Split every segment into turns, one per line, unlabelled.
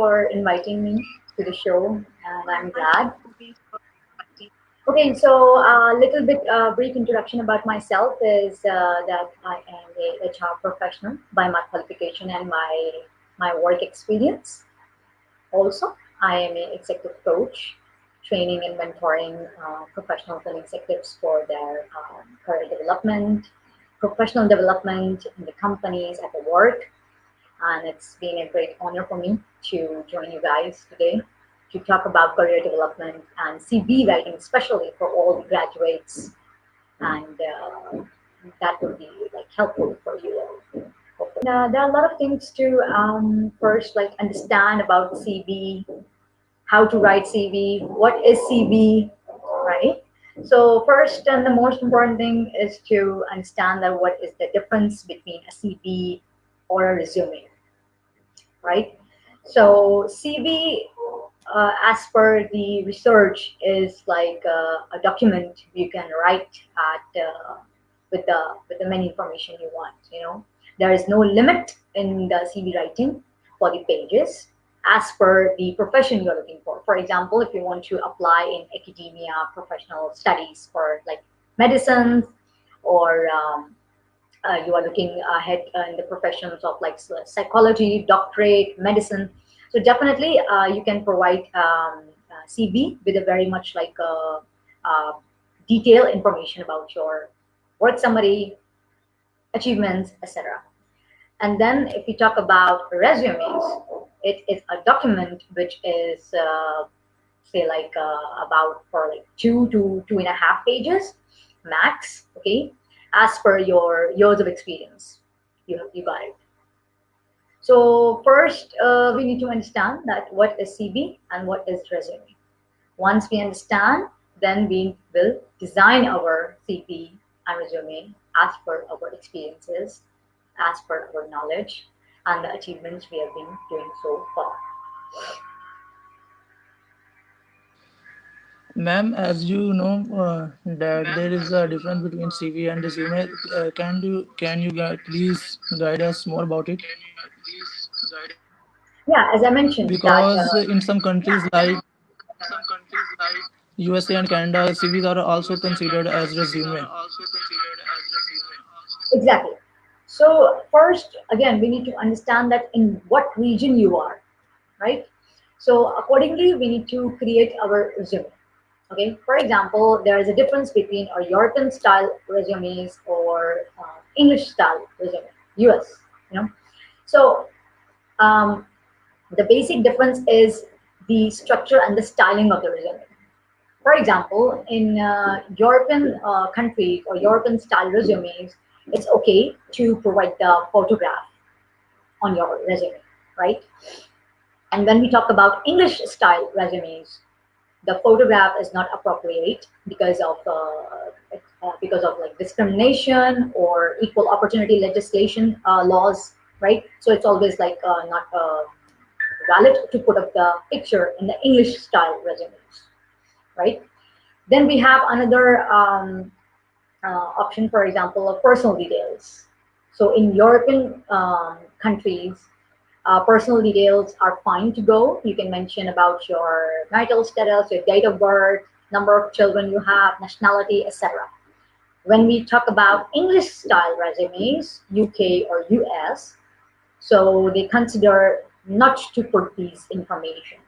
for inviting me to the show, and I'm glad. Okay, so a little bit brief introduction about myself is that I am a HR professional by my qualification and my work experience. Also, I am an executive coach, training and mentoring professionals and executives for their career development, professional development in the companies at the work, and it's been a great honor for me to join you guys today to talk about career development and CV writing, especially for all the graduates, and that would be like helpful for you all. There are a lot of things to first like understand about CV, how to write CV, what is CV, right? So first and the most important thing is to understand that what is the difference between a CV or a resume, right? So CV, as per the research, is like a document you can write at with the many information you want. There is no limit in the CV writing for the pages as per the profession you're looking for. For example, if you want to apply in academia, professional studies for like medicine, or you are looking ahead in the professions of like psychology, doctorate, medicine. So definitely you can provide CV with a very much like detailed information about your work summary, achievements, etc. And then if we talk about resumes, it is a document which is say like about for like 2 to 2.5 pages max, okay, as per your years of experience. You got it. So first, we need to understand that what is CV and what is resume. Once we understand, then we will design our CV and resume as per our experiences, as per our knowledge, and the achievements we have been doing so far.
Ma'am, as you know that there is a difference between CV and resume. Can you please guide us more about it?
Yeah, as I mentioned that.
Because in some countries like USA and Canada, CVs are also considered as resume.
Exactly. So first, again, we need to understand that in what region you are, right? So accordingly, we need to create our resume. Okay. For example, there is a difference between our European style resumes or English style resume, US. You know. So the basic difference is the structure and the styling of the resume. For example, in European countries or European style resumes, it's okay to provide the photograph on your resume, right? And when we talk about English style resumes, the photograph is not appropriate because of like discrimination or equal opportunity legislation laws, right? So it's always like not valid to put up the picture in the English style resumes, right? Then we have another option, for example, of personal details. So in European countries, personal details are fine to go. You can mention about your marital status, your date of birth, number of children you have, nationality, etc. When we talk about English style resumes, UK or US, so they consider not to put these information,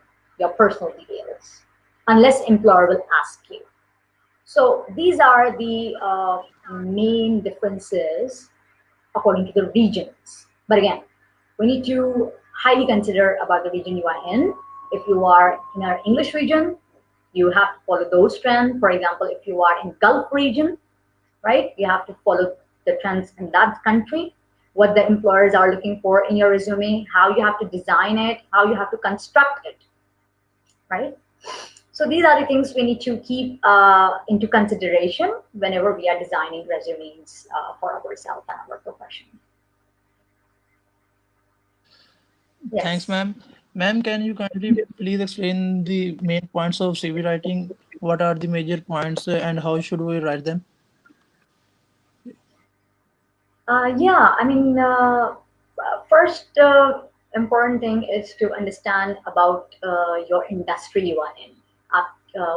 your personal details, unless employer will ask you. So these are the main differences according to the regions. But again, we need to highly consider about the region you are in. If you are in our English region, you have to follow those trends. For example, if you are in Gulf region, right, you have to follow the trends in that country, what the employers are looking for in your resume, how you have to design it, how you have to construct it, right? So these are the things we need to keep into consideration whenever we are designing resumes for ourselves and our profession.
Thanks,
Yes.
ma'am. Ma'am, can you kindly please explain the main points of CV writing? What are the major points and how should we write them?
Yeah, I mean, first, important thing is to understand about your industry you are in.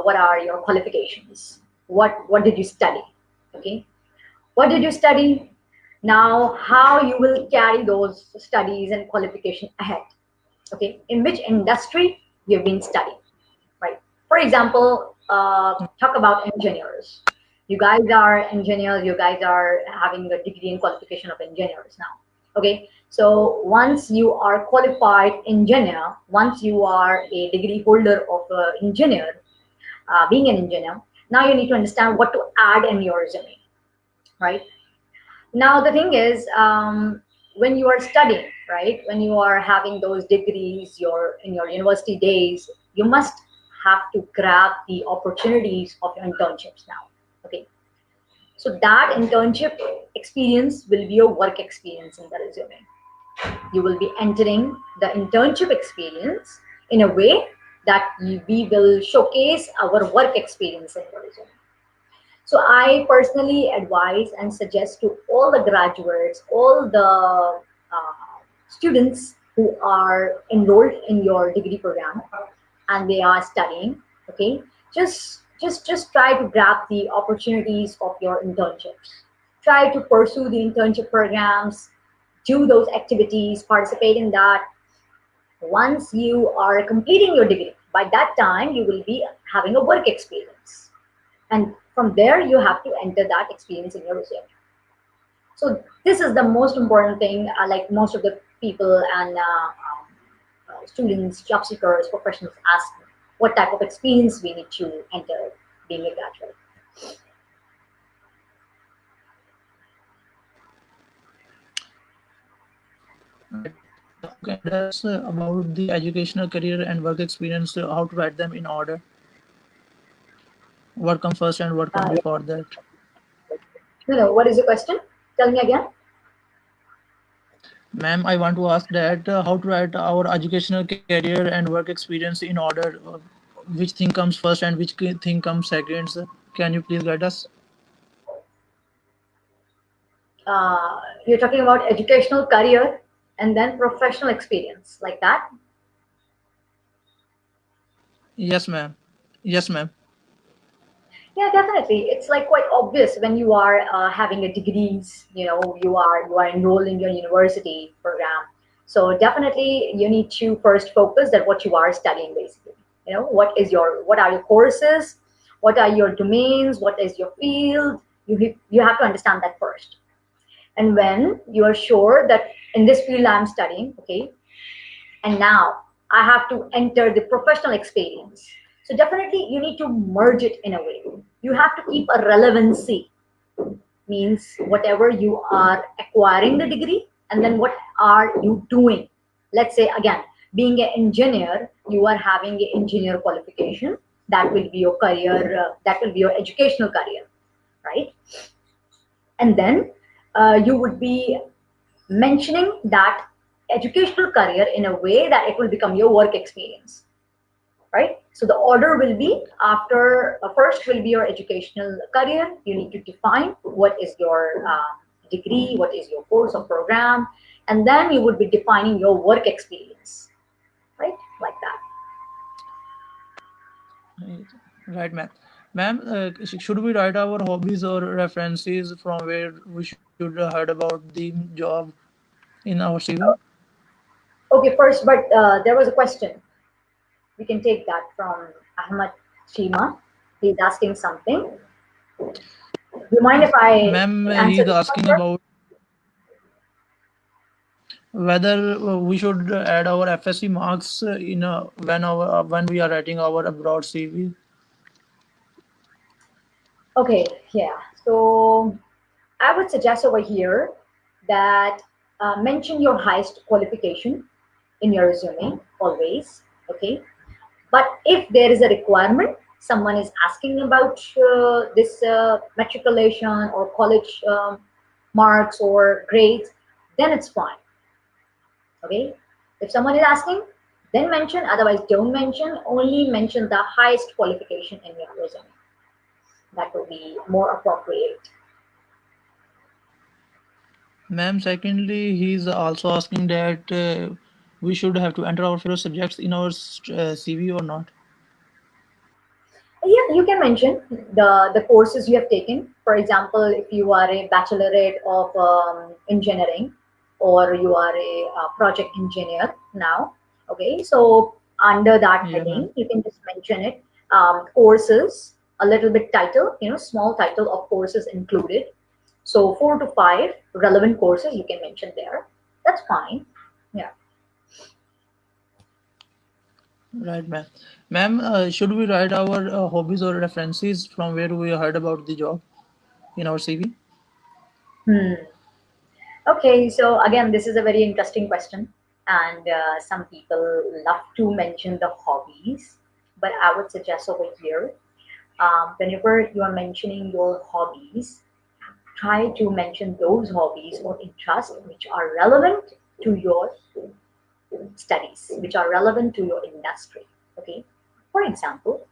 What are your qualifications? What did you study? Okay, what did you study? Now, how you will carry those studies and qualification ahead? Okay, in which industry you've been studying, right? For example, talk about engineers. You guys are engineers. You guys are having a degree in qualification of engineers now. Okay, so once you are qualified engineer, once you are a degree holder of engineer, being an engineer, now you need to understand what to add in your resume, right? Now the thing is, when you are studying, right, when you are having those degrees, your in your university days, you must have to grab the opportunities of your internships now. Okay, so that internship experience will be your work experience in the resume. You will be entering the internship experience in a way that we will showcase our work experience in the resume. So I personally advise and suggest to all the graduates, all the students who are enrolled in your degree program and they are studying, okay, just try to grab the opportunities of your internships. Try to pursue the internship programs, do those activities, participate in that. Once you are completing your degree, by that time you will be having a work experience, and from there you have to enter that experience in your resume. So this is the most important thing, like most of the people and students, job seekers, professionals ask me, what type of experience we need to enter being a graduate.
Right. How can you guide us about the educational career and work experience, how to write them in order? What comes first and what comes
uh,
before that?
no, what is your question? Tell me again.
Ma'am, I want to ask that how to write our educational career and work experience in order. Which thing comes first and which thing comes second? Can you please guide us?
You're talking about educational career and then professional experience, like that.
Yes, ma'am. Yes, ma'am.
Yeah, definitely. It's like quite obvious when you are having a degrees. You are enrolled in your university program. So definitely, you need to first focus that what you are studying basically. What are your courses, what are your domains, what is your field. You have to understand that first. And when you are sure that in this field I'm studying, okay, and now I have to enter the professional experience. So definitely you need to merge it in a way. You have to keep a relevancy, means whatever you are acquiring the degree and then what are you doing. Let's say again, being an engineer, you are having an engineer qualification, that will be your career, that will be your educational career, right? And then you would be mentioning that educational career in a way that it will become your work experience, right? So the order will be after first will be your educational career. You need to define what is your degree, what is your course or program, and then you would be defining your work experience, right? Like that.
Right, ma'am. Ma'am, should we write our hobbies or references from where we should heard about the job in our CV?
Okay, first, but there was a question. We can take that from Ahmad Shima. He's asking something. Do you mind if I
Ma'am,
answer
he's
this one
asking
first?
about whether we should add our FSC marks in when we are writing our abroad CV.
Okay, yeah. So I would suggest over here that mention your highest qualification in your resume always. Okay, but if there is a requirement, someone is asking about this matriculation or college marks or grades, then it's fine. Okay, if someone is asking, then mention. Otherwise, don't mention. Only mention the highest qualification in your resume. That will be more appropriate.
Ma'am, secondly, he's also asking that we should have to enter our favorite subjects in our CV or not?
Yeah, you can mention the courses you have taken. For example, if you are a bachelorate of engineering, or you are a project engineer now. Okay, so under that
Yeah,
heading,
ma'am.
you can just mention it. Courses, a little bit title, small title of courses included. So 4 to 5 relevant courses you can mention there. That's fine. Yeah.
Right, ma'am. Ma'am, should we write our hobbies or references from where we heard about the job in our CV?
Hmm. Okay, so again, this is a very interesting question, and some people love to mention the hobbies, but I would suggest over here, whenever you are mentioning your hobbies, try to mention those hobbies or interests which are relevant to your studies, which are relevant to your industry. Okay, for example,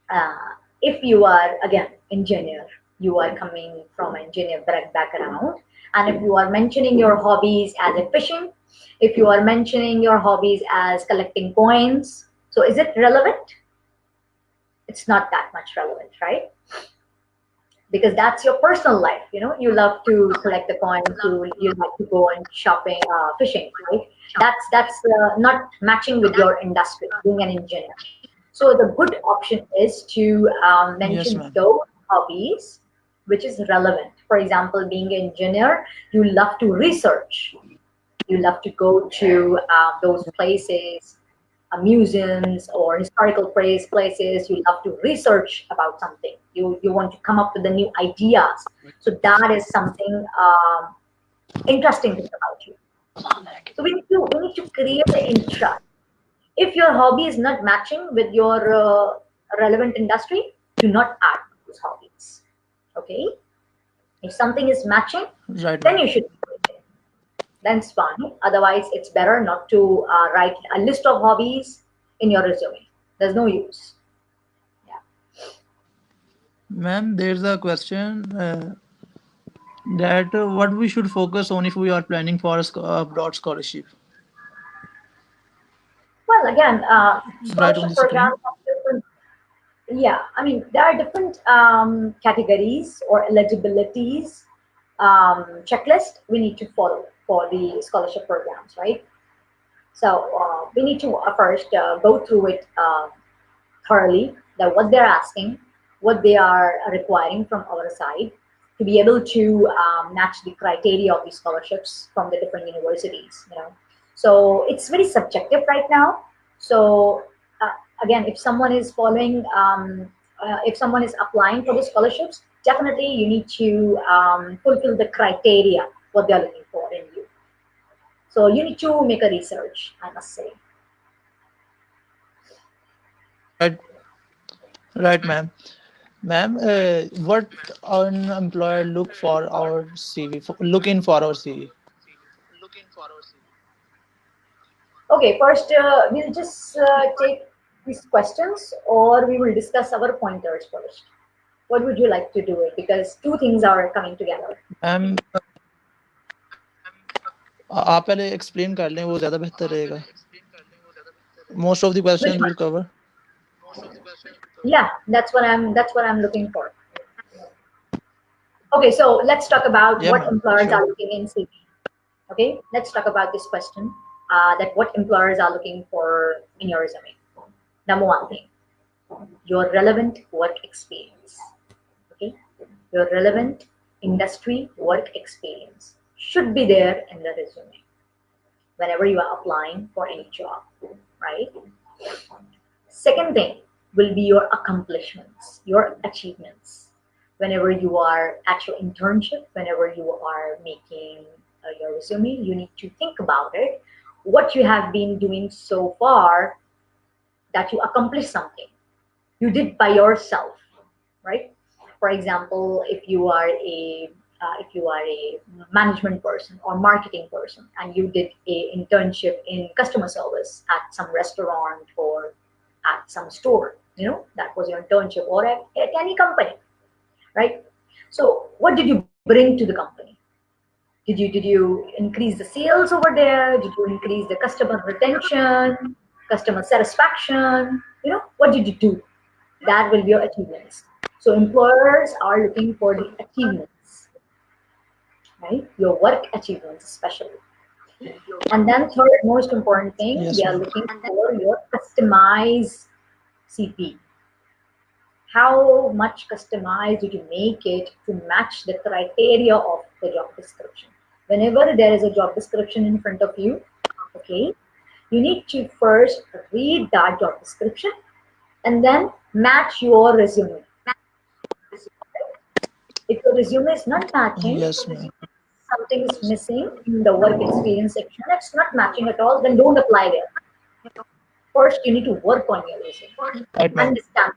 uh, if you are again engineer, you are coming from engineer background, and if you are mentioning your hobbies as a fishing, if you are mentioning your hobbies as collecting coins, so is it relevant? It's not that much relevant, right? Because that's your personal life. You love to collect the coins, you like to go and shopping, fishing, right? That's not matching with your industry, being an engineer. So the good option is to
Yes,
mention
ma'am.
those hobbies which is relevant. For example, being an engineer, you love to research, you love to go to those places, museums or historical places. You love to research about something. You want to come up with the new ideas. So that is something interesting thing about you. So we need to create the interest. If your hobby is not matching with your relevant industry, do not add those hobbies. Okay. If something is matching,
Right,
then
ma'am.
you should include it. Then it's fine. Otherwise, it's better not to write a list of hobbies in your resume. There's no use. Yeah.
Ma'am, there's a question that what we should focus on if we are planning for a abroad scholarship.
Well, again,
Right on
scholarship
the screen.
programs have different. Yeah, I mean there are different categories or eligibilities checklist we need to follow for the scholarship programs, right? So we need to first go through it thoroughly, that what they're asking, what they are requiring from our side to be able to match the criteria of these scholarships from the different universities. So it's very subjective right now. So uh, again, if someone is following, if someone is applying for the scholarships, definitely you need to fulfill the criteria what they're looking for in you. So you need to make a research, I must say.
Right, right, ma'am. Ma'am, what an employer look for our CV? Look in for our CV.
Okay, first we'll just take these questions, or we will discuss our pointers first. What would you like to do it? Because two things are coming together.
Ma'am आप पहले explain कर लें वो ज़्यादा बेहतर रहेगा. Most of the
Which
questions
one?
will cover.
Yeah, that's what I'm looking for. Okay, so let's talk about
Yeah,
what
ma'am.
employers
Sure.
are looking in CV. Okay, let's talk about this question. That what employers are looking for in your resume. Number one thing, your relevant work experience. Okay, your relevant industry work experience should be there in the resume whenever you are applying for any job, right? Second thing will be your accomplishments, your achievements. Whenever you are at your internship, whenever you are making your resume, you need to think about it, what you have been doing so far, that you accomplished something you did by yourself, right? For example, if you are a management person or marketing person, and you did a internship in customer service at some restaurant or at some store, that was your internship, or at any company, right? So what did you bring to the company? Did you increase the sales over there? Did you increase the customer retention, customer satisfaction? What did you do? That will be your achievements. So employers are looking for the achievements, right? Your work achievements especially. And then third most important thing, they
Yes,
are
ma'am.
looking for your customized CP. How much customized did you make it to match the criteria of the job description? Whenever there is a job description in front of you, okay, you need to first read that job description and then match your resume. If your resume is not matching,
Yes, ma'am.
something is missing in the work experience section, it's not matching at all, then don't apply there. First, you need to work on your resume,
Right, ma'am.
understand.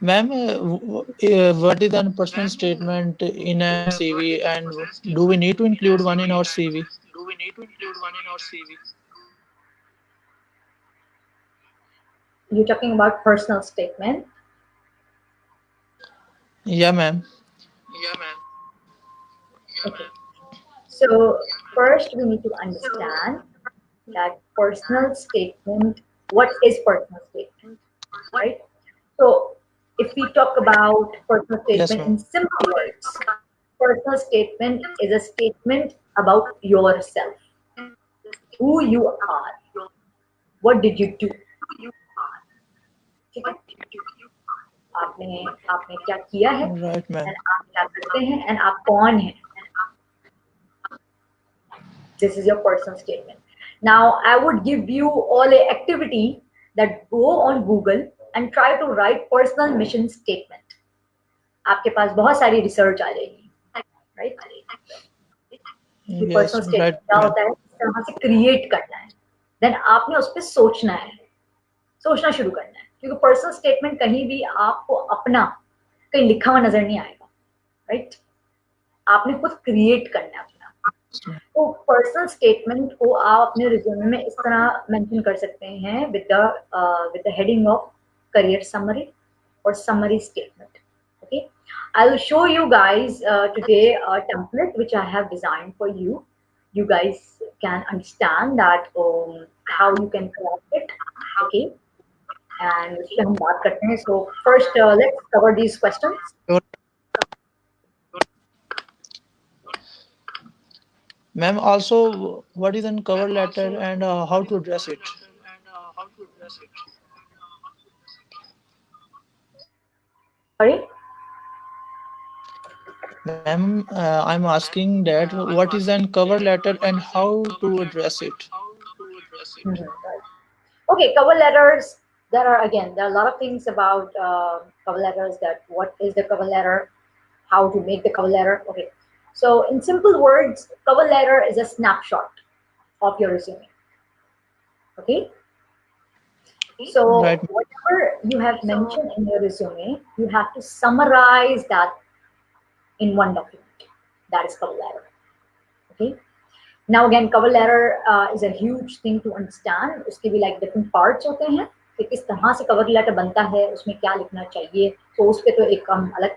Ma'am, what is an personal statement in a CV, and do we need to include one in our CV?
You're talking about personal statement.
Yeah, ma'am.
Okay. So first we need to understand that personal statement, what is personal statement, right? So if we talk about personal
Yes,
statement
ma'am.
in simple words, personal statement is a statement about yourself, who you are, what did you do, ठीक है? आपने आपने क्या किया है
Right, ma'am.
and आप क्या करते हैं and आप कौन हैं. This is your personal statement. Now, I would give you all a activity that go on Google and try to write personal mission statement. आपके पास बहुत सारी रिसर्च आ जाएगी, राइट? कि
Yes,
पर्सनल
right,
स्टेटमेंट क्या
ma'am.
होता है, किस तरह से क्रिएट करना है. देन आपने उस पर सोचना है, सोचना शुरू करना है, क्योंकि पर्सनल स्टेटमेंट कहीं भी आपको अपना कहीं लिखा हुआ नजर नहीं आएगा, राइट? आपने खुद क्रिएट करना है अपना. तो पर्सनल स्टेटमेंट को आप अपने रिज्यूमे में इस तरह मेंशन कर सकते हैं with the heading of career summary और summary statement. Okay, I'll show you guys today a template which I have designed for you. You guys can understand that how you can craft it. Okay, and उस पे हम बात करते हैं. So first let's cover these questions.
Sure. Ma'am, also, what is a cover letter and how to address it?
Sorry.
Ma'am, I'm asking that what is a cover letter and how to address it?
Mhm, right. Okay, cover letters. There are a lot of things about cover letters. That what is the cover letter, how to make the cover letter. Okay, so in simple words, cover letter is a snapshot of your resume. Okay, so
Right.
whatever you have mentioned in your resume, you have to summarize that in one document. That is cover letter. Okay. Now again, cover letter is a huge thing to understand. उसके भी like different parts होते हैं कि किस तरह से cover letter बनता है, उसमें क्या लिखना चाहिए. तो उस पे तो एक हम अलग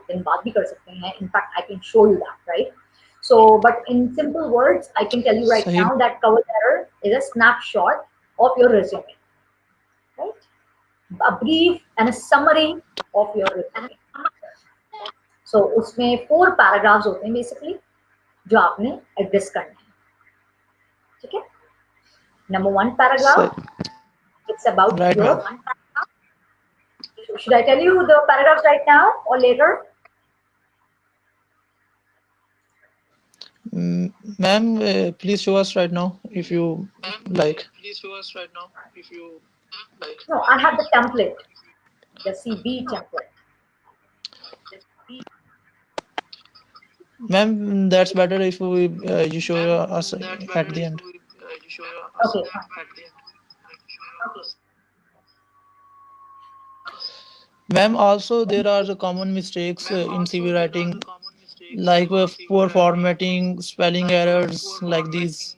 दिन बात भी कर सकते हैं. In fact, I can show you that, right? So, but in simple words, I can tell you right
Sahib.
now that cover letter is a snapshot of your resume, right? A brief and a summary of your resume. So, उसमें 4 paragraphs होते हैं basically जो आपने address करना है. ठीक है? Number 1 paragraph,
Sa-
it's about
right,
your.
ma'am.
Should I tell you the paragraphs right now or later?
Ma'am, please show us right now if you like.
No, I have the template, the CB template.
Ma'am, that's better if you show us at the end.
Okay, fine.
Ma'am, also there are the common mistakes in CV writing, like poor formatting, spelling errors, like these.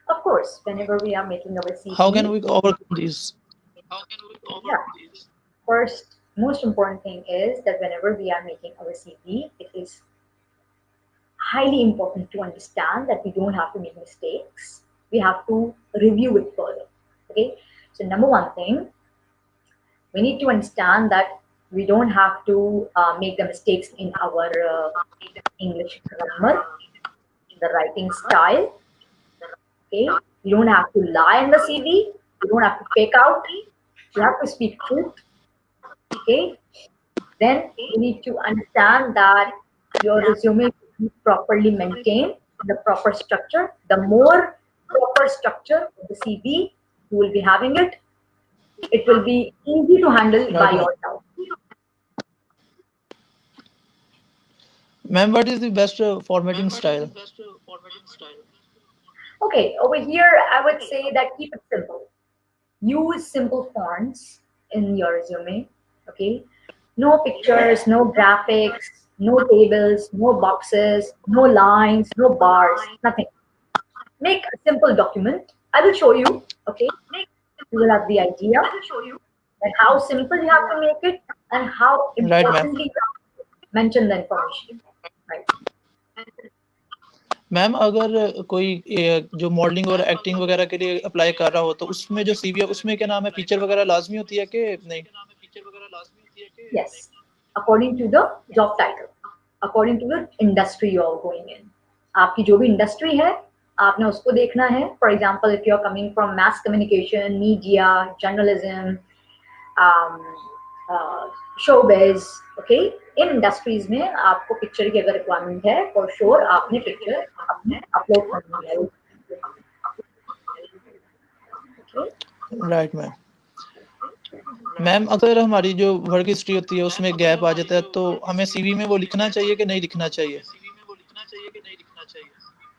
Of course, whenever we are making our
How can
CV,
we overcome these?
yeah, first, most important thing is that whenever we are making our CV, it is highly important to understand that we don't have to make mistakes. We have to review it further. Okay. So number one thing, we need to understand that we don't have to make the mistakes in our English grammar, the writing style. Okay. You don't have to lie in the CV. You don't have to fake out. You have to speak truth. Okay. Then you need to understand that your resume should be properly maintained, the proper structure. The more proper structure of the CV you will be having it will be easy to handle
Right,
by
ma'am.
yourself.
Ma'am, what is the best formatting style?
Okay, over here I would say that keep it simple. Use simple fonts in your resume. Okay, no pictures, no graphics, no tables, no boxes, no lines, no bars, nothing. Make a simple document. I will show you. Okay, you will have the idea that how simple you have to make it and how
Right, ma'am.
importantly you have to mention the information. Right.
Ma'am अगर कोई जो modelling और acting वगैरह के लिए apply कर रहा हो तो उसमें जो सीवी है उसमें क्या नाम है फीचर वगैरह लाजमी होती है कि नहीं?
Yes, according to the job title, according to the industry you are going in. आपकी जो भी इंडस्ट्री है आपने उसको देखना है. For example, if you are coming from mass communication, media, journalism, um, uh, showbiz, okay, in industries में आपको पिक्चर की अगर रिक्वायरमेंट है फॉर श्योर आपने पिक्चर अपनी अपलोड करनी है. Okay?
Right ma'am. मैम अगर हमारी जो वर्क हिस्ट्री होती है उसमें गैप आ जाता है तो हमें सीवी में वो लिखना चाहिए कि नहीं लिखना चाहिए?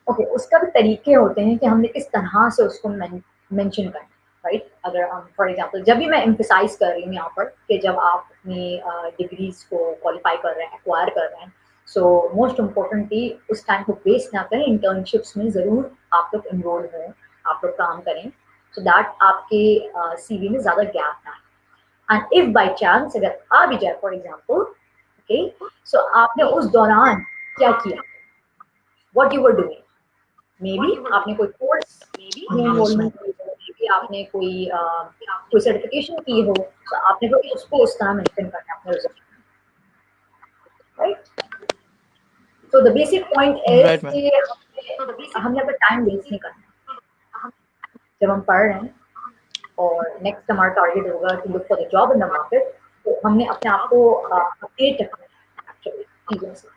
ओके, उसका भी तरीके होते हैं कि हमने किस तरह से उसको मेंशन करना है. राइट, अगर हम फॉर एग्जांपल जब भी मैं एम्फसाइज कर रही हूँ यहाँ पर कि जब आप अपनी डिग्रीज को क्वालिफाई कर रहे हैं, एक्वायर कर रहे हैं, सो मोस्ट इम्पोर्टेंटली उस टाइम को वेस्ट ना करें. इंटर्नशिप्स में ज़रूर आप लोग इनरोल हों, आप लोग काम करें सो दैट आपके सीवी में ज़्यादा गैप ना आए. एंड इफ बाई चांस अगर आ भी जाए फॉर एग्जाम्पल, ओके, सो आपने उस दौरान क्या किया, what you were doing. May be आपने कोई कोर्स में
यस मैम.
इन्वॉल्वमेंट की हो, मे बी आपने कोई सर्टिफिकेशन की हो, तो आपने फिर उसको उस तरह मेंशन करना है अपने result. Right. So the basic point is
right ma'am.
कि हमने अपना टाइम वेस्ट नहीं करना. जब हम पढ़ रहे हैं और नेक्स्ट हमारा टारगेट होगा to look for the job in the market, तो हमने अपने आप को अपडेट रखना है एक्चुअली चीज़ों से.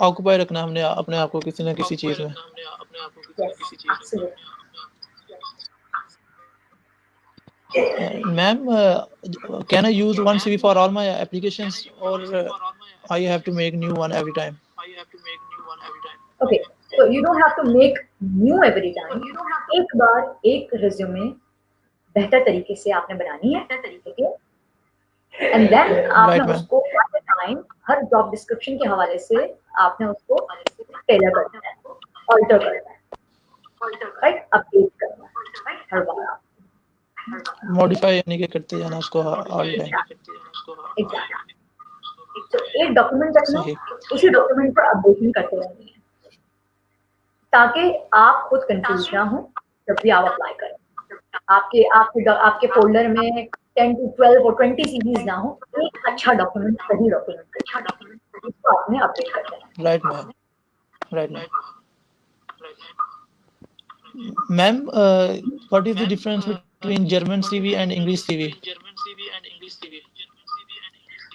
ऑक्यूपाई रखना हमने अपने आप को किसी ना किसी चीज में.
Yes, absolutely.
Ma'am can I use one CV for all my applications और I have to make new one every time?
Okay, so you don't have to make new every time. एक बार एक रिज्यूमे बेहतर तरीके से आपने बनानी है. Okay, and then आपने
राइट मैम.
उसको वन टाइम हर जॉब डिस्क्रिप्शन के हवाले से आपने उसको टेलर करना है, ऑल्टर करना है, राइट, अपडेट करना है हर बार आप.
मॉडिफाई यानी कि करते जाना उसको ऑल टाइम.
एग्जैक्टली. तो एक डॉक्यूमेंट रखना,
सही.
उसी डॉक्यूमेंट पर अपडेशन करते रहनी है ताकि आप खुद कंफ्यूज ना हो जब भी आप अप्लाई करें. आपके आपके आपके फोल्डर में 10 to 12 और 20 सीरीज ना हो. एक अच्छा डॉक्यूमेंट, सही डॉक्यूमेंट इसको आपने अपडेट कर देना.
Right ma'am. Right ma'am. Ma'am what is the difference between German CV and English CV?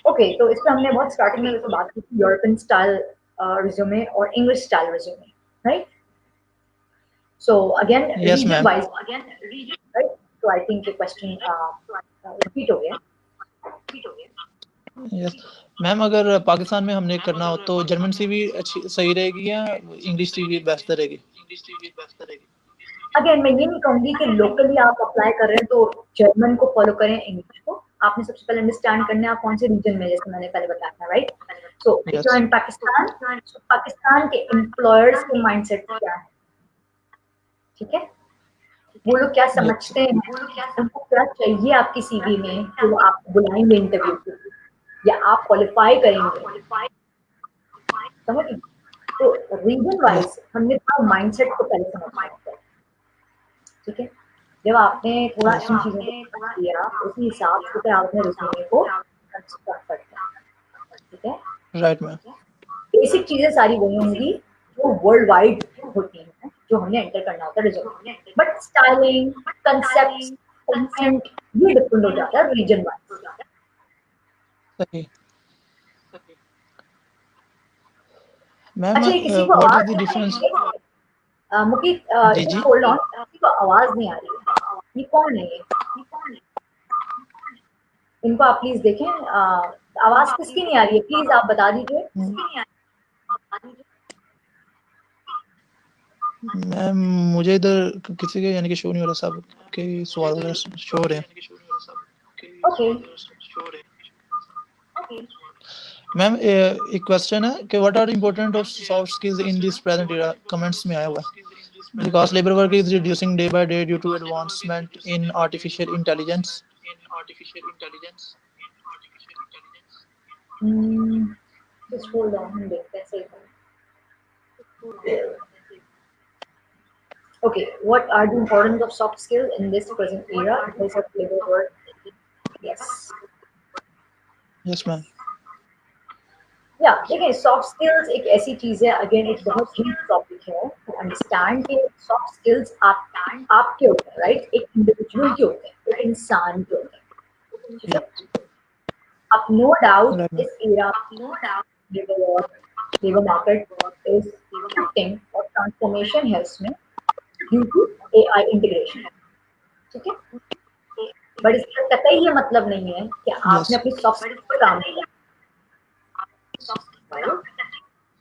Okay, तो इस पर हमने बहुत स्टार्टिंग में वैसे बात की थी यूरोपियन स्टाइल रिज्यूमे और English style resume. Right. So again
yes
region
ma'am.
Wise, right, तो आई थिंक ये क्वेश्चन रिपीट हो गया.
Yes ma'am. अगर पाकिस्तान में हमने करना हो तो जर्मन सीवी अच्छी सही रहेगी या इंग्लिश सीवी बेहतर रहेगी?
अगेन मैं ये नहीं कहूंगी कि लोकली आप अप्लाई कर रहे हैं तो जर्मन को फॉलो करें, इंग्लिश को. आपने सबसे पहले अंडरस्टैंड करना है आप कौन से रीजन में, जैसे मैंने पहले बताया था. Right. So if you
yes.
In Pakistan, Pakistan के एम्प्लॉयर्स के माइंडसेट क्या है, ठीक है, वो लोग क्या
Yes.
समझते हैं, उनको क्या चाहिए आपकी सीवी में कि वो आपको बुलाएंगे इंटरव्यू के लिए या आप क्वालिफाई करेंगे, समझ रहे? तो रीजन
Yes.
वाइज हमने थोड़ा माइंडसेट को पहले समझना होता है, ठीक है। जब आपने थोड़ा
Yes,
इन
ma'am.
चीज़ों को समझ लिया, उसी हिसाब से फिर आप अपने रिज्यूमे को कंस्ट्रक्ट करते हैं, ठीक है।
Right, ma'am.
बेसिक चीज़ें सारी वही होंगी जो वर्ल्ड वाइड होती हैं, जो हमने एंटर करना होता है resume, but styling, concept, content ये डिफरेंट हो जाता है रीजन वाइज।
सही। मैम,
अच्छा, ये किसी को
what is
आवाज
the
नहीं आ
difference?
रही है? मुकीत,
जी
जस्ट
जी।
होल्ड ऑन, किसी को आवाज नहीं आ रही है, ये कौन है ये? इनको आप प्लीज देखें, आवाज किसकी नहीं आ रही है, प्लीज आप बता दीजिए।
मैम, मुझे इधर किसी के यानी कि शो नहीं हो रहा, सब के सवाल वगैरह शो हो रहे हैं।
ओके,
मैम, एक क्वेश्चन है कि what are important of soft skills in this present era, comments में आया हुआ है, because labour work is reducing day by day due to advancement in artificial intelligence.
Just hold on, हम देखते हैं सही है। Okay, what are the importance of soft skill in this present era because of labor work? Yes.
Yes ma'am.
या देखिए, soft skills एक ऐसी चीज है, अगेन एक बहुत ह्यूज टॉपिक है टू अंडरस्टैंड कि सॉफ्ट स्किल्स आप आपके होते हैं, राइट, एक इंडिविजुअल के होते हैं, एक इंसान के होते हैं, ठीक है। अब नो डाउट
राइट मैम।
इस era labour market is shifting और ट्रांसफॉर्मेशन है उसमें ड्यू टू एआई इंटीग्रेशन, ठीक है। बट इसका कतई ये मतलब नहीं है कि
यस,
आपने अपनी सॉफ्ट स्किल्स पर काम नहीं किया, right?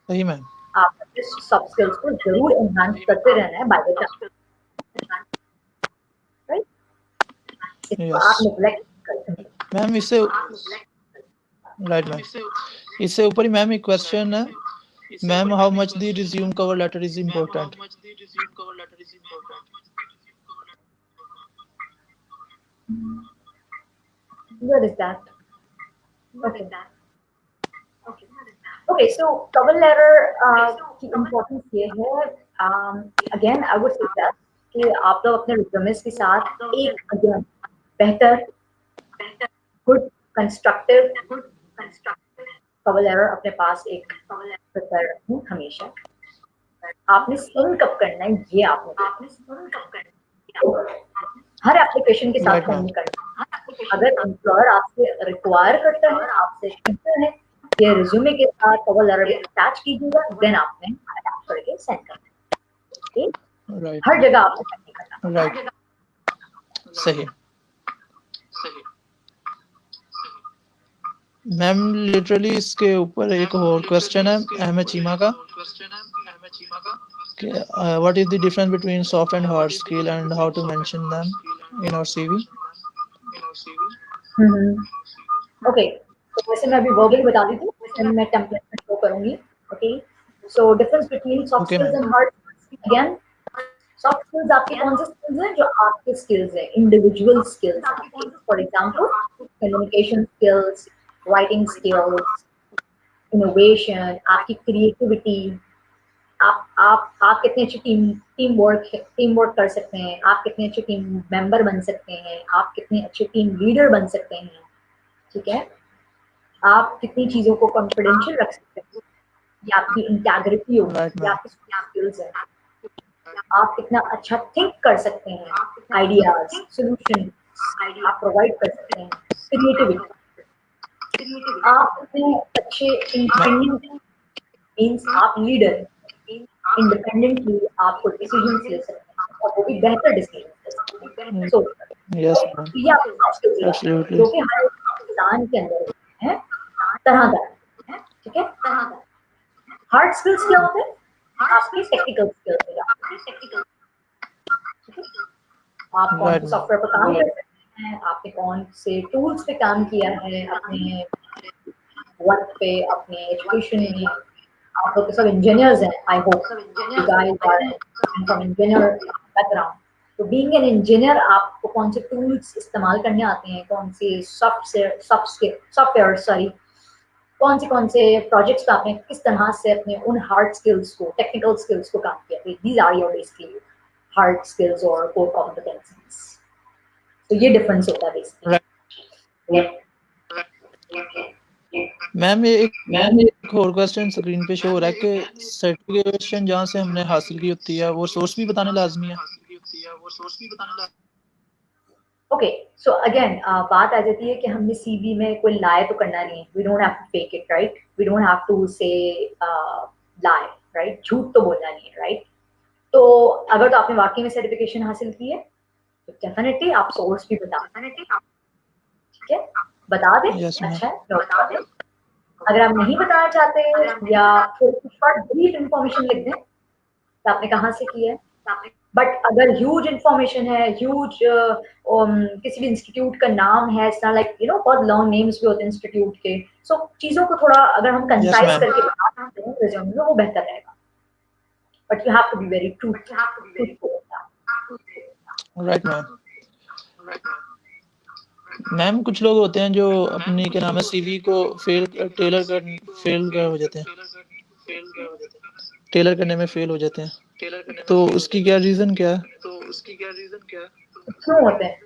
सही मैम।
आप अपने सॉफ्ट स्किल्स को जरूर एनहांस करते रहना है बाय द टाइम, राइट, इसको
यस
आप नेग्लेक्ट कर सकते।
मैम, इससे राइट मैम, इससे ऊपर ही मैम एक क्वेश्चन है, ma'am, how much the resume cover letter is important?
Where is that? Okay. Okay, so cover letter की इम्पोर्टेंस ये है, अगेन आई वुड सजेस्ट कि आप लोग अपने रिज्यूमेस के साथ एक अगेन बेहतर, गुड, कंस्ट्रक्टिव कवर लेटर अपने पास एक प्रिपेयर रखें हमेशा। आपने सेंड कब करना है ये आपने हर एप्लीकेशन के साथ
राइट
सेंड
मैम।
नहीं करना। अगर एम्प्लॉयर आपसे रिक्वायर करता है, आपसे कहता है कि रिज्यूमे के साथ कवर लेटर भी अटैच कीजिएगा, देन आपने अटैच करके सेंड करना है, ठीक?
राइट
हर जगह आपको सेंड नहीं करना।
राइट, सही। मैम, लिटरली इसके ऊपर एक और क्वेश्चन है अहमद चीमा का, कि what is the difference between soft and hard skill and how to mention them in our CV?
Okay, तो वैसे मैं अभी वर्बली बता देती हूँ, देन मैं टेम्पलेट में शो करूंगी। Okay, so difference between soft
okay
skills
ma'am.
And hard, again soft skills आपके कौन से स्किल्स हैं, जो आपके स्किल्स हैं, इंडिविजुअल स्किल्स आपके, for example communication skills, writing skills, innovation, आपकी क्रिएटिविटी, आप कितने अच्छे टीम वर्क कर सकते हैं, आप कितने अच्छे टीम मेंबर बन सकते हैं, आप कितने अच्छे टीम लीडर बन सकते हैं, ठीक है। आप कितनी चीजों को कॉन्फिडेंशियल रख सकते हैं, ये आपकी इंटेग्रिटी होगी,
राइट
ये
मैम।
आपकी स्किल्स है। आप कितना अच्छा थिंक कर सकते हैं, आइडियाज, सॉल्यूशन आप प्रोवाइड कर सकते हैं, क्रिएटिविटी, आप कितने अच्छे इंडिपेंडेंट, मीन्स आप लीडर, इंडिपेंडेंटली आपको डिसीजंस ले सकते हैं और वो भी बेहतर डिसीजन ले सकते हैं, सोच कर।
यस मैम,
तो ये आपके सॉफ्ट स्किल्स हो जाते हैं,
एब्सोल्युटली।
जो कि हर इंसान के अंदर होते हैं, तरह तरह, ठीक है। हार्ड स्किल्स क्या होते हैं, आपकी टेक्निकल स्किल्स हो जाते हैं, ठीक है। आप कौन
राइट
से
मैम।
सॉफ्टवेयर पर काम कर सकते हैं, आपने कौन से टूल्स पे काम किया है अपने वर्क पे, अपने एजुकेशन में। आप लोग तो सब इंजीनियर्स हैं, I hope you guys are from engineer background. तो बीइंग एन इंजीनियर आपको कौन से टूल्स इस्तेमाल करने आते हैं, कौन से सॉफ्टवेयर सॉरी, कौन से प्रोजेक्ट्स पे आपने किस तरह से अपने उन हार्ड स्किल्स को, टेक्निकल स्किल्स को काम किया, these are your basically hard skills और कोर कॉम्पिटेंसीज। तो ये डिफरेंस होता है बेसिकली।
राइट मैम, ये एक और क्वेश्चन स्क्रीन पे शो हो रहा है कि सर्टिफिकेशन जहाँ से हमने हासिल की होती है वो सोर्स भी बताने लाजमी है।
ओके, सो अगेन बात आ जाती है कि हमने सीवी में कोई लाए तो करना नहीं है, we don't have to fake it, right, we don't have to say lie, right, झूठ तो बोलना नहीं है, राइट। तो अगर तो आपने वाकई में सर्टिफिकेशन हासिल की है तो डेफिनेटली आप सोर्स भी बता, ठीक है, बता दें,
यस मैम।
अच्छा है, बता दें। अगर आप नहीं बताना चाहते या थोड़ी शॉर्ट ब्रीफ इंफॉर्मेशन लिख दें तो आपने कहाँ से किया है। बट अगर ह्यूज इंफॉर्मेशन है, ह्यूज किसी भी इंस्टीट्यूट का नाम है, it's not like you know, बहुत लॉन्ग नेम्स भी होते हैं इंस्टीट्यूट के, सो चीजों को थोड़ा अगर हम
यस
कंसाइज
मैम।
करके बता सकते हैं रिज्यूमे में, वो बेहतर रहेगा। But you have to be very truthful.
Right ma'am. Ma'am कुछ लोग होते हैं जो अपनी क्या नाम है सीवी को फेल कर हो जाते हैं, टेलर करने में फेल हो जाते हैं, तो उसकी क्या रीजन क्या है?
क्यों होते हैं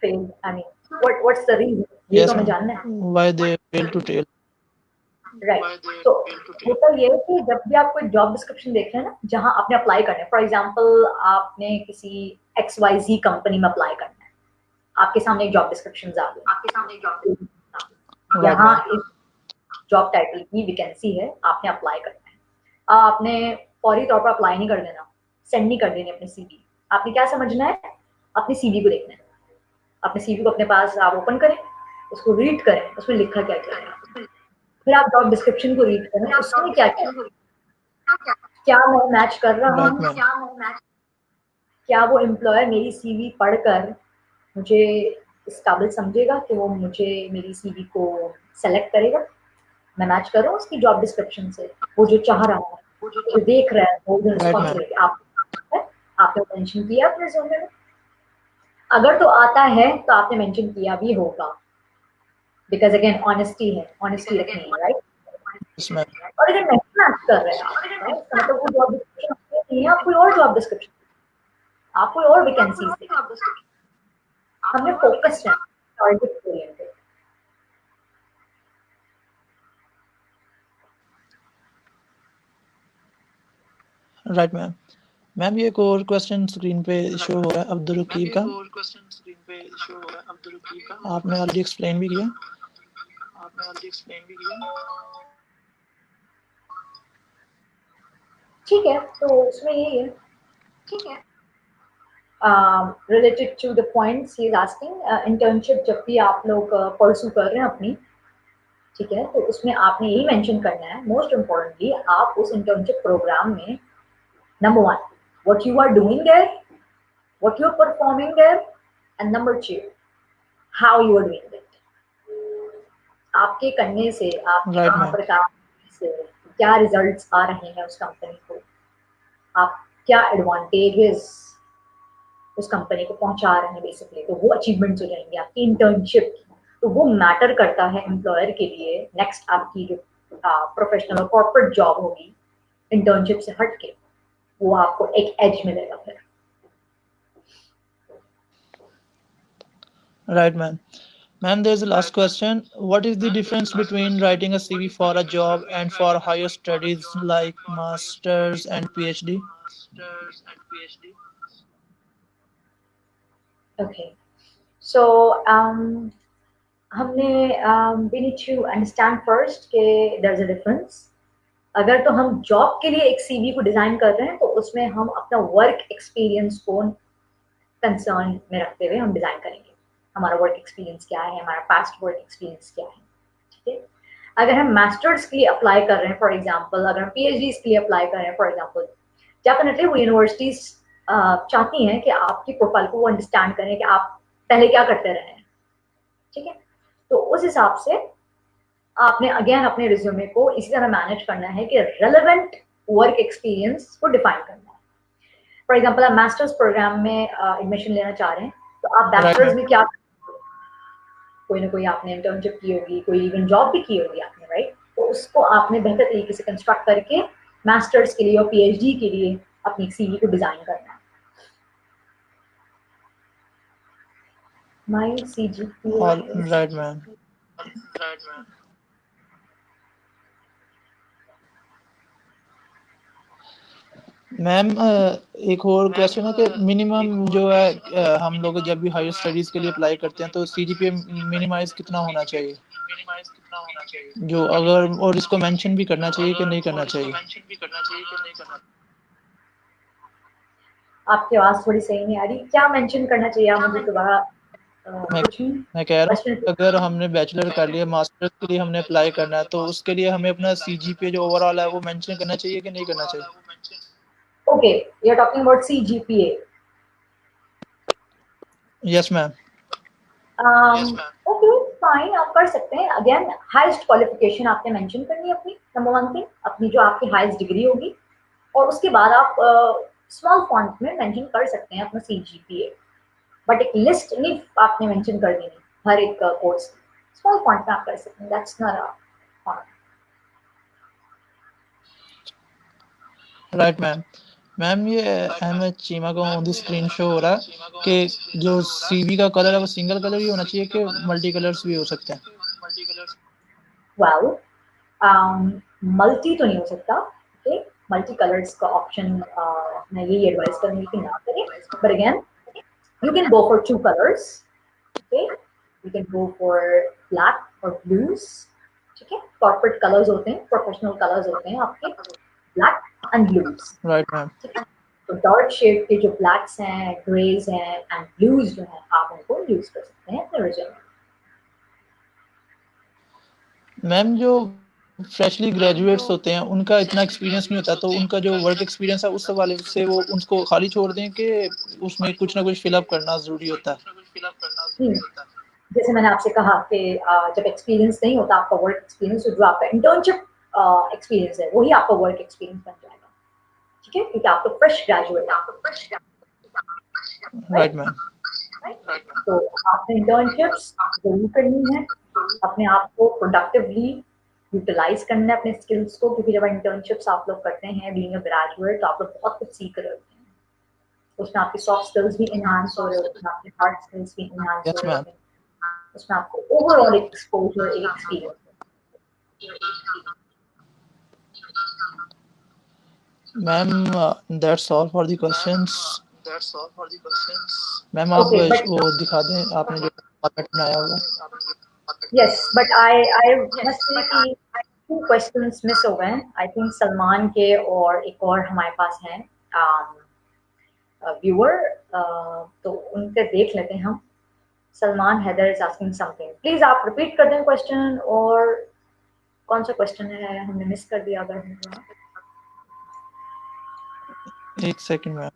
fail, I mean what's the reason, ये तो
यस
हमें
मैम,
जानना है।
Why they fail to tell.
Right, तो होता ये है कि जब भी आप कोई जॉब डिस्क्रिप्शन देख रहे हैं ना, जहां आपने अप्लाई करना है, फॉर एग्जांपल आपने किसी XYZ कंपनी में अप्लाई करना है, आपके सामने एक जॉब डिस्क्रिप्शन आ गई,
राइट
यहाँ
मैम।
इस जॉब टाइटल की वैकेंसी है, आपने अप्लाई करना है। आपने फौरी तौर पर अप्लाई नहीं कर देना, सेंड नहीं कर देनी अपनी सीवी। आपने क्या समझना है, अपनी सीवी को देखना है, अपने सीवी को अपने पास आप ओपन करें, उसको रीड करें, उसमें लिखा क्या क्या है, फिर आप जॉब डिस्क्रिप्शन को रीड करें, उसमें क्या क्या है, क्या मैं मैच कर रहा
राइट
हूँ,
मैम।
क्या वो एम्प्लॉयर मेरी सीवी पढ़कर मुझे इस काबिल समझेगा कि वो मुझे मेरी सीवी को सेलेक्ट करेगा, मैं मैच कर रहा हूँ उसकी जॉब डिस्क्रिप्शन से, वो जो चाह रहा है, जो देख रहा है, वो
राइट मैम।
रिस्पॉन्सिबिलिटी आप है, आपने मेंशन किया अपने रिज्यूमे में। अगर तो आता है तो आपने मेंशन किया भी होगा, बिकॉज अगेन ऑनेस्टी है, ऑनेस्टी रखनी है, राइट।
Yes ma'am.
और अगर नहीं मैच कर रहे हैं आप, right? तो मतलब वो जॉब डिस्क्रिप्शन नहीं है, आप कोई और जॉब डिस्क्रिप्शन, आप कोई और वैकेंसीज देखिए, हमने फोकस्ड है, target oriented.
Right ma'am. Ma'am ये एक और क्वेश्चन स्क्रीन पे शो हो रहा है अब्दुल रकीब का, आपने ऑलरेडी एक्सप्लेन भी किया।
ठीक है, तो उसमें यही है, related to the points he is asking, internship जब भी आप लोग परसू कर रहे हैं अपनी, ठीक है, तो उसमें आपने यही मेंशन करना है, मोस्ट इम्पोर्टेंटली आप उस इंटर्नशिप प्रोग्राम में, number one, what you are doing there, what you are performing there, and number two, how you are doing it. आपके करने से, आपके
राइट
वहां
मैम।
पर काम से क्या रिजल्ट्स आ रहे हैं उस कंपनी को, आप क्या एडवांटेजेस उस कंपनी को पहुंचा रहे हैं बेसिकली, तो वो अचीवमेंट्स हो जाएंगे आपकी इंटर्नशिप की। तो वो मैटर करता है एम्प्लॉयर के लिए, नेक्स्ट आपकी जो प्रोफेशनल और कॉर्पोरेट जॉब होगी इंटर्नशिप से हट के, वो आपको एक एज मिलेगा फिर।
Right ma'am. Ma'am, there's a last question. What is the difference between writing a CV for a job and for higher studies like masters and PhD?
Okay, so हमने we need to understand first कि there is a difference. अगर तो हम job के लिए एक CV को design कर रहे हैं तो उसमें हम अपना वर्क एक्सपीरियंस को कंसर्न में रखते हुए हम डिजाइन करेंगे, हमारा वर्क एक्सपीरियंस क्या है, हमारा पास्ट वर्क एक्सपीरियंस क्या है, ठीक है। अगर हम मास्टर्स के लिए अप्लाई कर रहे हैं फॉर एग्जांपल, अगर हम पीएचडी के लिए अप्लाई कर रहे हैं फॉर एग्जांपल, डेफिनेटली वो यूनिवर्सिटीज चाहती हैं कि आपकी प्रोफाइल को वो अंडरस्टैंड करें कि आप पहले क्या करते रहे हैं, ठीक है। तो उस हिसाब से आपने अगेन अपने रिज्यूमे को इसी तरह मैनेज करना है कि रेलेवेंट वर्क एक्सपीरियंस को डिफाइन करना है। फॉर एग्जाम्पल आप मास्टर्स प्रोग्राम में एडमिशन लेना चाह रहे हैं, तो आप
Right,
बैचलर्स
ma'am.
में क्या, कोई ना कोई आपने इंटर्नशिप की होगी, कोई इवन जॉब भी की होगी आपने, राइट? तो उसको आपने बेहतर तरीके से कंस्ट्रक्ट करके मास्टर्स के लिए और पीएचडी के लिए अपनी सीवी को डिजाइन करना है। माई
All
CGPA
right, ma'am. Ma'am एक और क्वेश्चन है कि मिनिमम जो है हम लोग जब भी हायर स्टडीज के लिए अप्लाई करते हैं तो सीजीपीए मिनिमाइज कितना होना चाहिए, जो अगर, और इसको मेंशन भी करना चाहिए कि नहीं करना चाहिए?
आपकी आवाज थोड़ी सही नहीं आ रही, क्या मेंशन करना चाहिए? आप मुझे दोबारा
मैं
पूछें
मैं कह रहा हूँ
क्वेश्चन।
कि अगर हमने बैचलर कर लिया, मास्टर्स के लिए हमने अप्लाई करना है, तो उसके लिए हमें अपना सीजीपीए जो ओवरऑल है वो मेंशन करना चाहिए कि नहीं करना चाहिए?
Okay, you are talking about CGPA।
Yes ma'am.
Okay, fine, आप कर सकते हैं। अगेन, हाईएस्ट क्वालिफिकेशन आपने मेंशन करनी है अपनी, नंबर वन थिंग, अपनी जो आपकी हाईएस्ट डिग्री होगी, और उसके बाद आप स्मॉल फॉन्ट में मेंशन कर सकते हैं अपना CGPA, बट एक लिस्ट नहीं आपने मेंशन कर देनी हर एक कोर्स की। स्मॉल फॉन्ट में आप कर सकते हैं, that's not a font.
Right ma'am. Ma'am ये अहमद चीमा का ऑन द स्क्रीन शो हो रहा है कि जो सीवी का कलर है वो सिंगल कलर ही होना चाहिए कि मल्टी कलर्स भी हो सकते हैं?
वेल, मल्टी तो नहीं हो सकता, ओके? मल्टी कलर्स का ऑप्शन मैं यही एडवाइस करूंगी कि ना करें, but again you can go for two colors, okay? You can go for black or blues, ठीक है? Corporate colors होते हैं, professional colors होते हैं आपके, black and blues,
right ma'am.
ठीक है? तो डार्क शेड के जो blacks हैं, grays हैं and blues जो हैं, आप उनको यूज कर सकते हैं अपने रिज्यूमे में।
मैम जो फ्रेशली ग्रेजुएट्स होते हैं उनका इतना एक्सपीरियंस नहीं होता, तो उनका जो वर्क एक्सपीरियंस है उस हवाले से वो उनको खाली छोड़ दें कि उसमें कुछ ना कुछ फिलअप करना जरूरी होता है?
हम्म, जैसे मैंने आपसे कहा कि जब एक्सपीरियंस नहीं होता आपका वर्क एक्सपीरियंस, तो जो आपका इंटर्नशिप एक्सपीरियंस है वही आपका वर्क एक्सपीरियंस बन जाएगा, ठीक है? क्योंकि आप तो फ्रेश ग्रेजुएट हैं,
राइट
राइट?
मैम।
तो आपने इंटर्नशिप्स जरूर करनी है, अपने आप को प्रोडक्टिवली यूटिलाइज करना है अपने स्किल्स को, क्योंकि जब इंटर्नशिप्स आप लोग करते हैं बीइंग अ ग्रेजुएट, तो आप लोग बहुत कुछ सीख रहे होते हैं। उसमें आपकी सॉफ्ट स्किल्स भी इनहांस हो रहे होते हैं, आपके हार्ड स्किल्स भी इनहांस हो
यस
रहे
मैम।
होते हैं, उसमें आपको ओवरऑल एक्सपोजर, एक experience.
Ma'am that's all for the questions. Ma'am आप
ओके, बट
वो दिखा दें आपने जो फॉर्मेट बनाया होगा।
Yes, but I must say कि टू क्वेश्चंस मिस हो गए हैं, आई थिंक सलमान के, और एक और हमारे पास हैं व्यूअर, तो उनके देख लेते हैं हम। Salman Haider is asking something, please आप रिपीट कर दें क्वेश्चन, और कौन सा क्वेश्चन है हमने मिस कर दिया अगर होगा?
एक सेकंड मैम।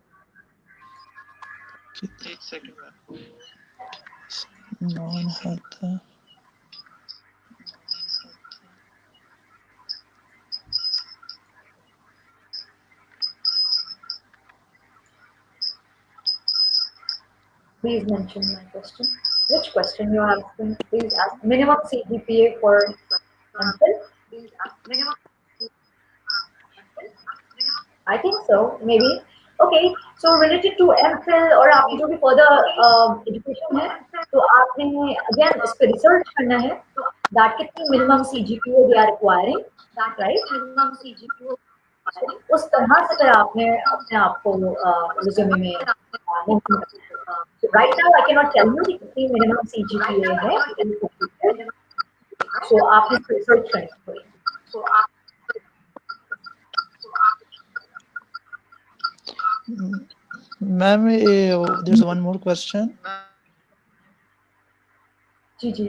नॉन है।
Please mention my question. Which question you are asking? Please ask. Minimum CGPA for MPhil? I think so, maybe. Okay, so related to MPhil और आपकी जो भी further education है, तो आपने again इस पे research करना है that कितनी minimum CGPA they are requiring, right? So, उस तरह से फिर आपने अपने आप को रिज्यूमे में mention करना है। So right now I cannot tell you कि कितनी minimum CGPA है, so आपने रिसर्च करनी है।
Ma'am there's one more question.
जी जी,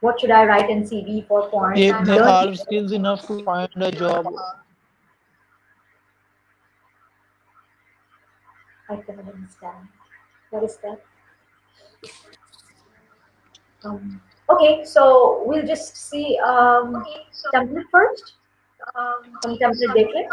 what should I write in CV for foreign
If they
internship?
are skills enough to find a job.
I cannot understand. What is that? Okay, so we'll just see template first. हम template देखें.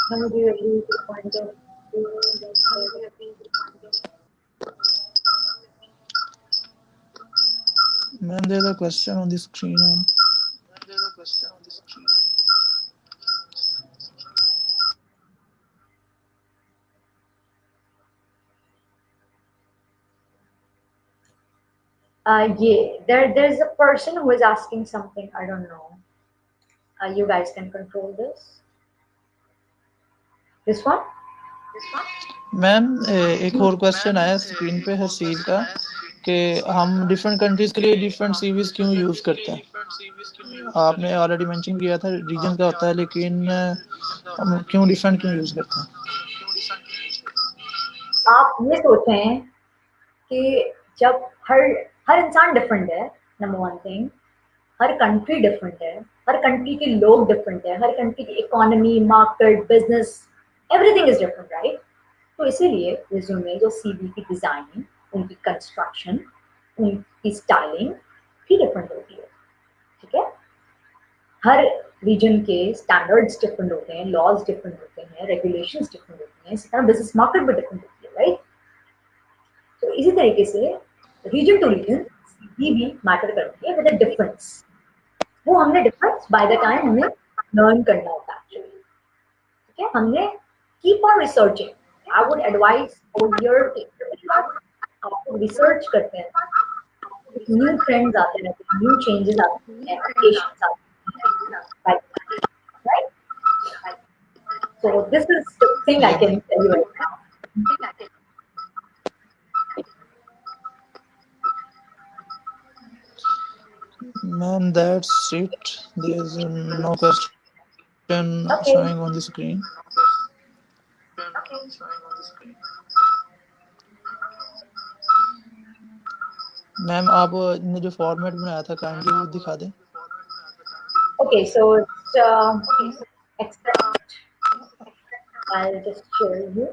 How do you agree with the point of view that
Ma'am, there's a question on the screen.
yeah, there's a person who is asking something. I don't know. You guys can control this. This one?
Ma'am एक और question आया screen पे हसीब का कि हम different countries के लिए different CVs क्यों यूज करते हैं. आपने ऑलरेडी मेंशन किया था रीजन का होता है, लेकिन हम क्यों डिफरेंट क्यों यूज करते हैं.
आप ये सोचें कि जब हर हर इंसान डिफरेंट है. नंबर वन थिंग, हर कंट्री डिफरेंट है, हर कंट्री के लोग डिफरेंट है, हर कंट्री की economy, market, business, everything is different, right? तो इसीलिए रिज्यूमे जो सीवी की डिजाइनिंग, उनकी कंस्ट्रक्शन, उनकी स्टाइलिंग भी डिफरेंट होती है. ठीक है? हर रीजन के स्टैंडर्ड्स डिफरेंट होते हैं, लॉज डिफरेंट होते हैं, रेगुलेशंस डिफरेंट होते हैं, इसी तरह बिजनेस मार्केट भी डिफरेंट होती है, राइट? तो इसी तरीके से रीजन टू रीजन सीवी भी मैटर करती है विद अ डिफरेंस. वो हमने डिफरेंस बाय द टाइम हमें लर्न करना होता है एक्चुअली. ठीक है? हमने keep on researching. I would advise over year कि आप रिसर्च करते हैं. न्यू ट्रेंड्स आते रहते हैं, न्यू चेंजेस आते हैं, अपडेशंस आते हैं, right? So this is the thing I
या
can tell you right now.
Ma'am that's it. There is no question showing on the
Okay.
screen. Ma'am आप ने जो फॉर्मेट बनाया था काइंडली वो दिखा दें.
Okay, so it's except I'll just show you.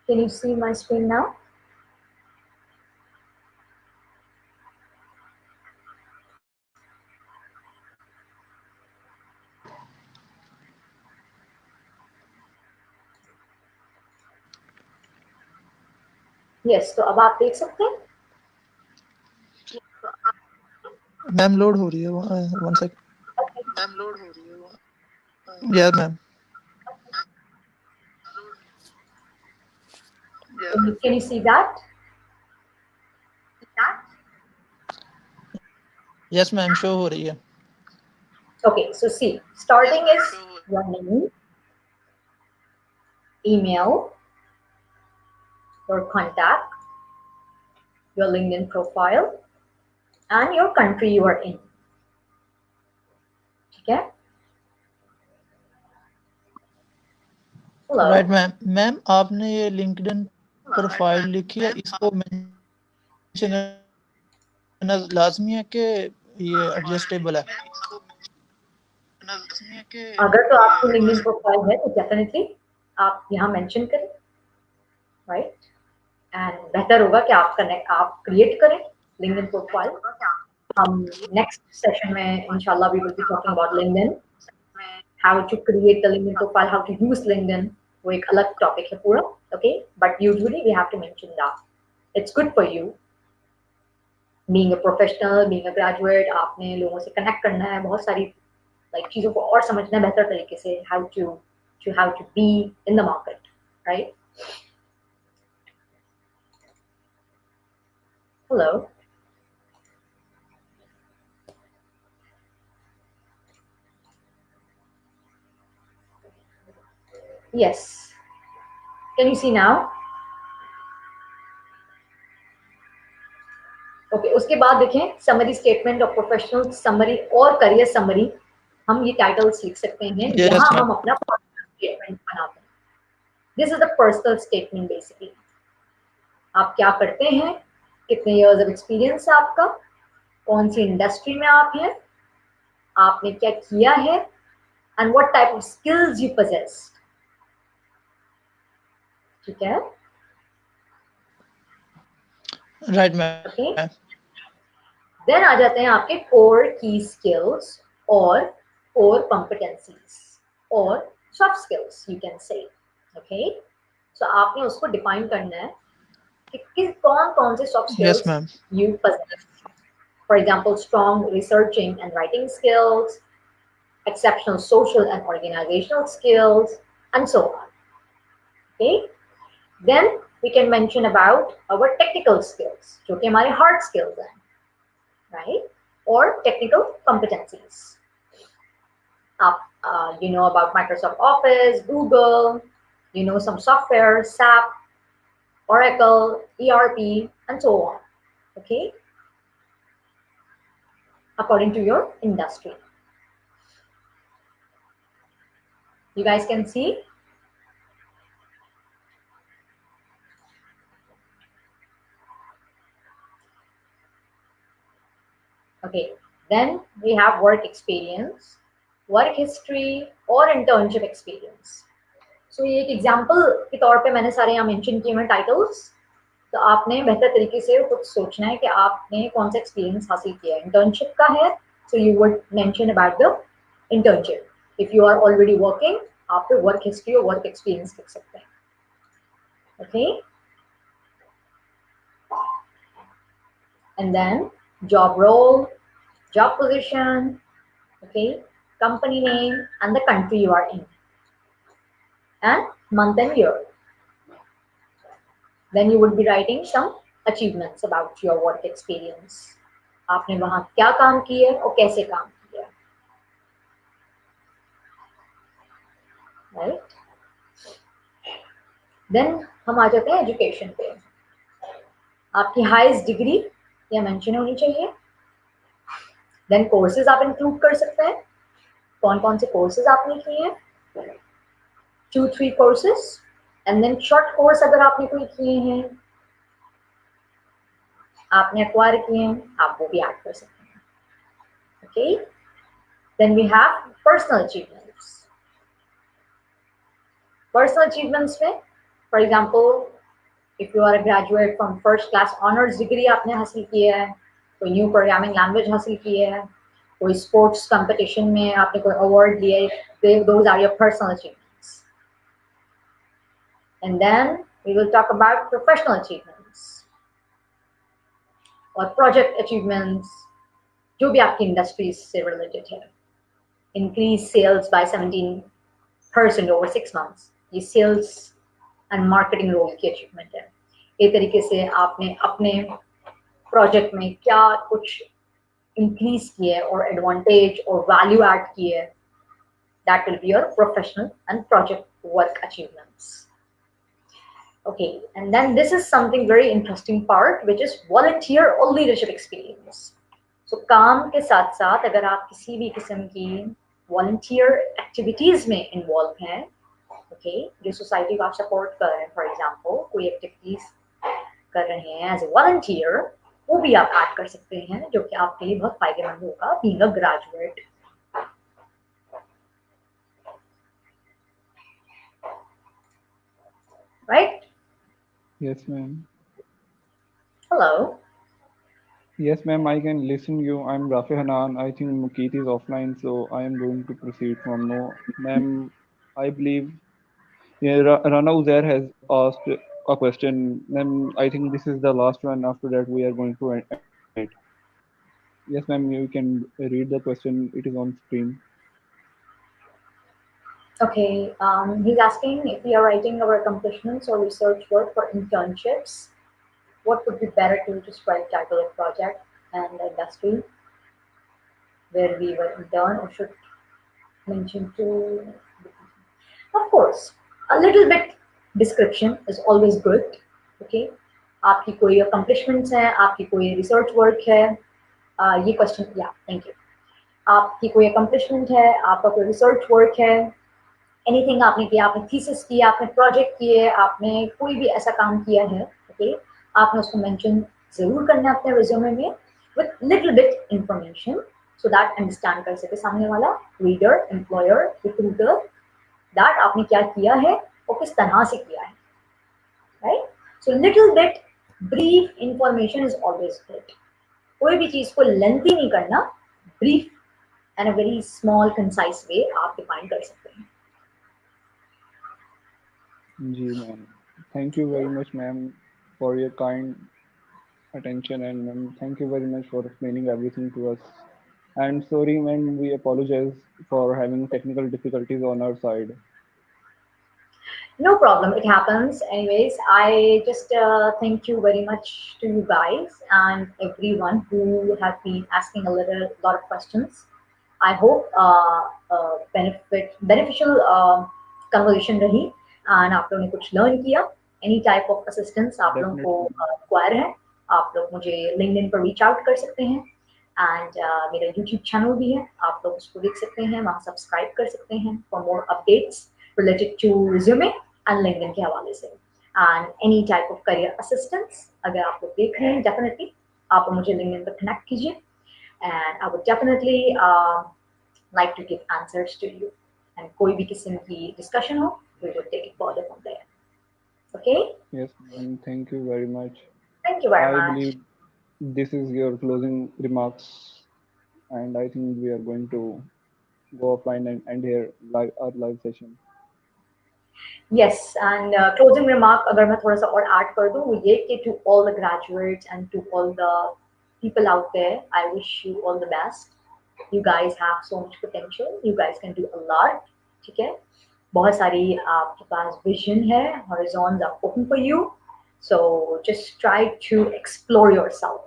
Can you see my screen now? Yes, तो अब आप देख सकते हैं.
मैम लोड हो रही है. One second. Yes ma'am.
Can you see that?
Yes ma'am show हो रही है.
Okay, so see, starting is your name, email, your contact, your LinkedIn profile, and your country you are in. Okay? Hello.
Right ma'am. Ma'am आपने ये LinkedIn profile लिखी है, इसको mention करना लाजमी है कि ये एडजस्टेबल है.
अगर तो आपको LinkedIn प्रोफाइल है तो डेफिनेटली आप यहाँ मेंशन करें, राइट? एंड बेहतर होगा कि आप क्रिएट करें LinkedIn प्रोफाइल. हम नेक्स्ट सेशन में इंशाल्लाह we will be talking about LinkedIn, how to create the LinkedIn profile, how to use LinkedIn. वो एक अलग टॉपिक है पूरा. Okay, but usually we have to mention that. It's good for you being a professional, being a graduate. आपने लोगों से connect करना है, बहुत सारी लाइक चीज़ों को और समझना है बेहतर तरीके से, how to be in the market, right? Hello. Yes. Can you see now? Okay, उसके बाद देखें summary statement of professional summary और करियर समरी. हम ये टाइटल्स लिख सकते हैं.
यस
यहाँ
मैम.
हम अपना पर्सनल स्टेटमेंट बनाते हैं. This is the personal statement basically. आप क्या करते हैं, कितने इयर्स ऑफ एक्सपीरियंस है आपका, कौन सी इंडस्ट्री में आप हैं, आपने क्या किया है, and what type of skills you possess. ठीक है.
Right, ma'am.
ओके. देन आ जाते हैं आपके कोर की स्किल्स और कोर कॉम्पिटेंसीज और soft skills you can say. Okay. So आपने उसको डिफाइन करना है कि किस कौन कौन से soft skills
Yes, ma'am.
You possess. For example, strong researching and writing skills, exceptional social and organizational skills, and so on. Okay. Then we can mention about our technical skills, जो कि हमारे hard skills हैं, right? Or technical competencies. You know about Microsoft Office, Google, you know some software, SAP, Oracle, ERP, and so on. Okay, according to your industry. You guys can see. Okay, then we have work experience, work history, और internship experience. So ये एक example के तौर पे मैंने सारे यहाँ mention किए हैं टाइटल्स. तो आपने बेहतर तरीके से कुछ सोचना है कि आपने कौन सा एक्सपीरियंस हासिल किया है. इंटर्नशिप का है, so you would mention about the internship. If you are already working, आप पे वर्क हिस्ट्री और वर्क एक्सपीरियंस लिख सकते हैं. Okay. And then job role, job position, okay, company name, and the country you are in, and month and year. Then you would be writing some achievements about your work experience. आपने वहाँ क्या काम किया और कैसे काम किया, right? Then हम आ जाते हैं एजुकेशन पे. आपकी हाईएस्ट डिग्री ये मेंशन होनी चाहिए. देन कोर्सेज आप इंक्लूड कर सकते हैं, कौन कौन से कोर्सेज आपने किए हैं, 2-3 courses. And then short course अगर आपने कोई किए हैं, आपने एक्वायर किए हैं, आप वो भी ऐड कर सकते हैं. Okay. Then we have personal achievements. Personal achievements में for example if you are a graduate from first class honours degree आपने हासिल किया है, कोई न्यू प्रोग्रामिंग लैंग्वेज हासिल की है, कोई स्पोर्ट्स कंपटीशन में आपने कोई अवार्ड लिया है, those are your personal achievements. And then we will talk about professional achievements और प्रोजेक्ट अचीवमेंट्स जो भी आपकी इंडस्ट्री से रिलेटेड है. Increase sales by 17% over 6 months, ये सेल्स एंड मार्केटिंग रोल की अचीवमेंट है. ये तरीके से आपने अपने प्रोजेक्ट में क्या कुछ इंक्रीज किया है और एडवांटेज और वैल्यू ऐड किए है, that will be your professional and project work achievements. Okay, and then this is something very interesting part, which is volunteer or leadership experience. So काम के साथ साथ अगर आप किसी भी किस्म की volunteer activities में involve हैं, okay, जो सोसाइटी को आप सपोर्ट कर रहे हैं, फॉर एग्जाम्पल कोई एक्टिविटीज कर रहे हैं एज ए वॉलंटियर, वो भी आप ऐड कर सकते हैं, जो कि आपके लिए बहुत फायदेमंद होगा being a graduate. Right.
Yes, ma'am.
Hello.
Yes, ma'am. I can listen you. I'm Rafi Hanan. I think Mukeet is offline, so I am going to proceed from now. Ma'am, I believe yeah, Rana Uzair has asked a question. Ma'am, I think this is the last one. After that, we are going to end it. Yes, ma'am. You can read the question. It is on screen.
Okay, he's asking if we are writing our accomplishments or research work for internships, what would be better to describe title of project and the industry where we were intern, or should mention to. Of course, a little bit description is always good. Okay, आपकी कोई accomplishments हैं, आपकी कोई research work है, ये question, yeah, thank you. आपकी कोई accomplishment है, आपका कोई research work है, anything आपने किया, आपने thesis किया, आपने project किए, आपने कोई भी ऐसा काम किया है, okay, आपने उसको मेंशन जरूर करना है अपने रिज्यूमे में with little bit information so that understand कर सके सामने वाला रीडर एम्प्लॉयर रिक्रूटर दैट आपने क्या किया है और किस तरह से किया है right so little bit brief information is always good कोई भी चीज को लेंथी नहीं करना brief and a very small concise way आप डिफाइन कर सकते हैं
जी ma'am, thank you very much ma'am for your kind attention, and thank you very much for explaining everything to us. And sorry ma'am, we apologize for having technical difficulties on our side.
No problem, it happens. Anyways, I just thank you very much to you guys and everyone who have been asking a lot of questions. I hope beneficial conversation रही and आप लोगों ने कुछ learn किया. Any type of assistance आप लोगों को
Definitely.
require है, आप लोग मुझे LinkedIn पर reach out कर सकते हैं. एंड मेरा यूट्यूब चैनल भी है आप लोग उसको देख सकते हैं वहाँ सब्सक्राइब कर सकते हैं for more updates related to resume and LinkedIn के हवाले से and any type of career assistance अगर आप लोग देख रहे हैं डेफिनेटली आप मुझे लिंक्डइन पर कनेक्ट कीजिए and I would definitely like to give answers to you and कोई भी किस्म की डिस्कशन हो we will take it further from there okay
Yes ma'am, thank you very much.
Thank you very
I
much
believe this is your closing remarks, and I think we are going to go offline and end here live our live session.
Yes, and closing remark अगर मैं थोड़ा सा और add कर दूँ वो ये कि to all the graduates and to all the people out there, I wish you all the best. You guys have so much potential. You guys can do a lot. ठीक है बहुत सारी आपके पास vision है horizons are open for you. So just try to explore yourself.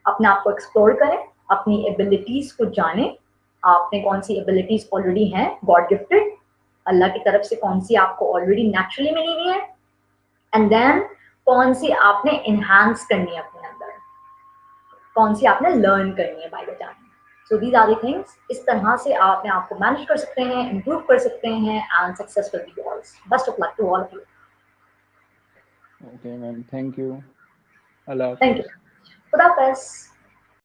अपने आप को explore करें अपनी abilities को जानें आपने कौन सी abilities already हैं God gifted अल्लाह की तरफ से कौन सी आपको ऑलरेडी नेचुरली मिली हुई है एंड देन कौन सी आपने इनहांस करनी है अपने अंदर कौन सी आपने लर्न करनी है by the time so these are the things इस तरह से आप अपने आप को मैनेज कर सकते हैं इंप्रूव कर सकते हैं and successful be all's best of luck to all of you
Okay ma'am, thank you. Allah
thank you
Hafiz.
खुदा हाफिज़